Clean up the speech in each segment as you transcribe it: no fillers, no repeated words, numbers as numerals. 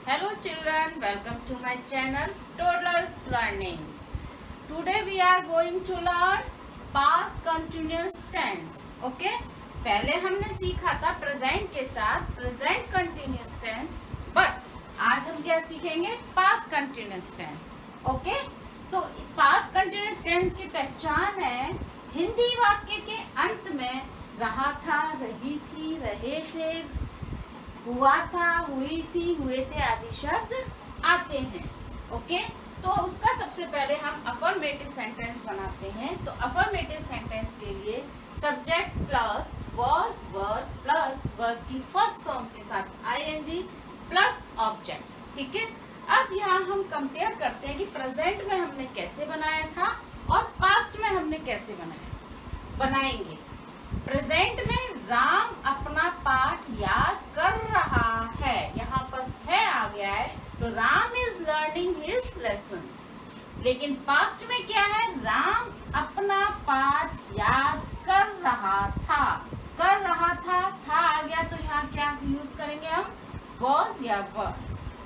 Hello children, welcome to my channel Toddlers Learning. Today we are going to learn past continuous tense. Okay? पहले हमने सीखा था present के साथ present continuous tense, but आज हम क्या सीखेंगे? Past continuous tense. ओके? तो पास्ट कंटिन्यूस टेंस की पहचान है हिंदी वाक्य के अंत में रहा था, रही थी, रहे थे, हुआ था, हुई थी, हुए थे आदि शब्द आते हैं. ओके? तो उसका सबसे पहले हम अफर्मेटिव सेंटेंस बनाते हैं. तो अफर्मेटिव सेंटेंस के लिए subject plus was verb plus verb की फर्स्ट फॉर्म के साथ आईएनजी प्लस ऑब्जेक्ट. ठीक है? अब यहाँ हम कंपेयर करते हैं कि प्रेजेंट में हमने कैसे बनाया था और पास्ट में हमने कैसे बनाएंगे. प्रेजेंट में राम अपना पाठ याद कर रहा है, यहाँ पर है आ गया है, तो Ram is learning his lesson. लेकिन पास्ट में क्या है? राम अपना पाठ याद कर रहा था. कर रहा था आ गया, तो यहाँ क्या यूज करेंगे हम? वॉज या वर.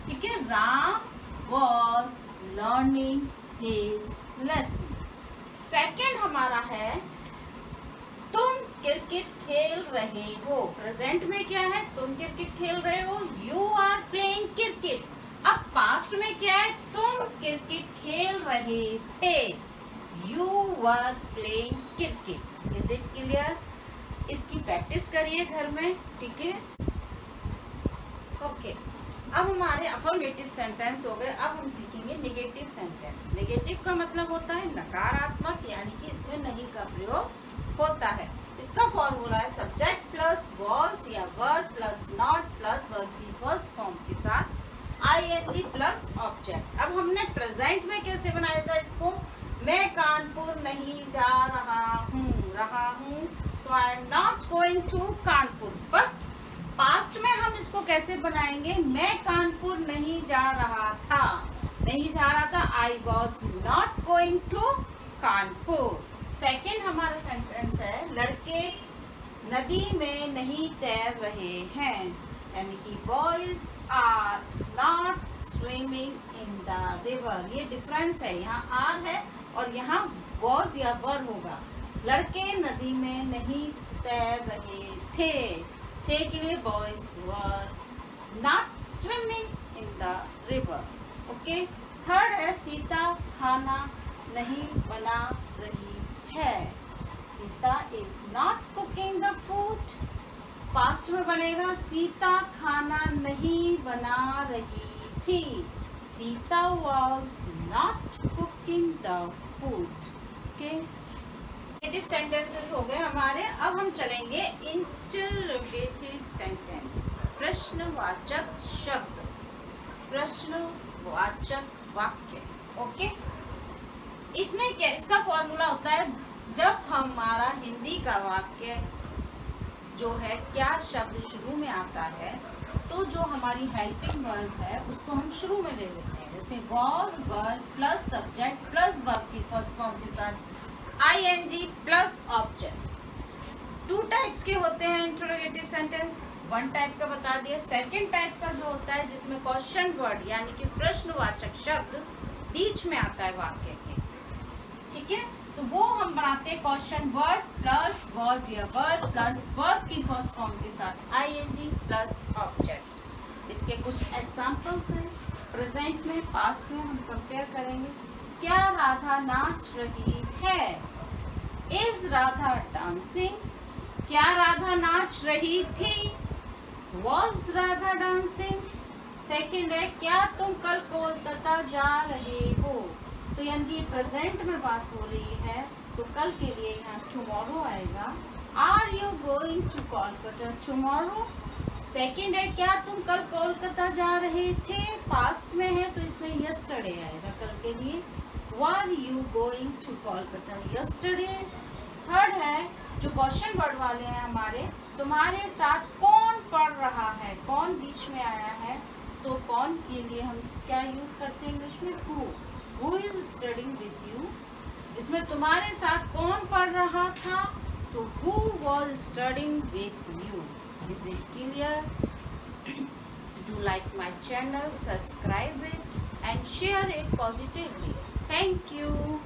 ठीक है? Ram was learning his lesson. Second हमारा है तुम क्रिकेट खेल रहे हो. प्रेजेंट में क्या है? तुम क्रिकेट खेल रहे हो, यू आर प्लेइंग क्रिकेट. अब पास्ट में क्या है? तुम क्रिकेट खेल रहे थे, you were playing cricket. Is it clear? इसकी प्रैक्टिस करिए घर में. ठीक है? ओके. अब हमारे अफर्मेटिव सेंटेंस हो गए. अब हम सीखेंगे नेगेटिव सेंटेंस. नेगेटिव का मतलब होता है नकारात्मक, यानी कि इसमें नहीं का प्रयोग होता है. इसका फॉर्मूला है सब्जेक्ट प्लस वॉज या verb plus not plus verb की फर्स्ट फॉर्म के साथ आईएनजी प्लस ऑब्जेक्ट. अब हमने प्रेजेंट में कैसे बनाया था इसको? मैं कानपुर नहीं जा रहा हूँ, तो I am not going to Kanpur. But past में हम इसको कैसे बनाएंगे? मैं कानपुर नहीं जा रहा था, I was not going to Kanpur. Second हमारा सेंटेंस है लड़के नदी में नहीं तैर रहे हैं, यानी कि boys are not swimming in the river. ये डिफरेंस है, यहाँ आर है और यहाँ वॉज या वर होगा. लड़के नदी में नहीं तैर रहे थे के लिए boys were not swimming in the river. Okay. Third है सीता खाना नहीं बना रही है. Sita is not cooking the food. Past में बनेगा सीता खाना नहीं बना रही थी, Sita was not cooking the food. Okay. Negative sentences हो गए हमारे. अब हम चलेंगे इंटरोगेटिव सेंटेंसेस. प्रश्नवाचक शब्द, प्रश्नवाचक वाक्य. ओके. इसमें क्या इसका फॉर्मूला होता है? जब हमारा हिंदी का वाक्य जो है क्या शब्द शुरू में आता है, तो जो हमारी हेल्पिंग वर्ब है उसको हम शुरू में ले लेते हैं. जैसे was verb plus subject plus verb की फर्स्ट फॉर्म के साथ ING plus object. Two types के होते हैं इंटरोगेटिव सेंटेंस. वन टाइप का बता दिया. सेकंड टाइप का जो होता है जिसमें क्वेश्चन वर्ड यानी कि प्रश्नवाचक शब्द बीच में आता है वाक्य के. ठीक है? तो वो हम बनाते हैं क्वेश्चन वर्ड प्लस वॉज या वर्ब प्लस वर्ब की फर्स्ट फॉर्म के साथ आईएनजी प्लस ऑब्जेक्ट. इसके कुछ एग्जांपल्स हैं. प्रेजेंट में, पास्ट में हम कंपेयर करेंगे. क्या राधा नाच रही है? Is Radha dancing? क्या राधा नाच रही थी? Was Radha dancing? सेकेंड है क्या तुम कल कोलकाता जा रहे हो? तो यानी कि प्रेजेंट में बात हो रही है, तो कल के लिए यहाँ टुमारो आएगा. Are you going to Kolkata tomorrow? Second है क्या तुम कल कोलकाता जा रहे थे? पास्ट में है तो इसमें यस्टरडे आएगा कल के लिए. Were you going to Kolkata yesterday? Third है जो क्वेश्चन वर्ड वाले हैं हमारे, तुम्हारे साथ कौन पढ़ रहा है? कौन बीच में आया है, तो कौन के लिए हम क्या यूज करते हैं इंग्लिश में? Who is studying with you. इसमें तुम्हारे साथ कौन पढ़ रहा था, तो who was studying with you. Is it clear? Do like my channel, subscribe it and share it positively. Thank you.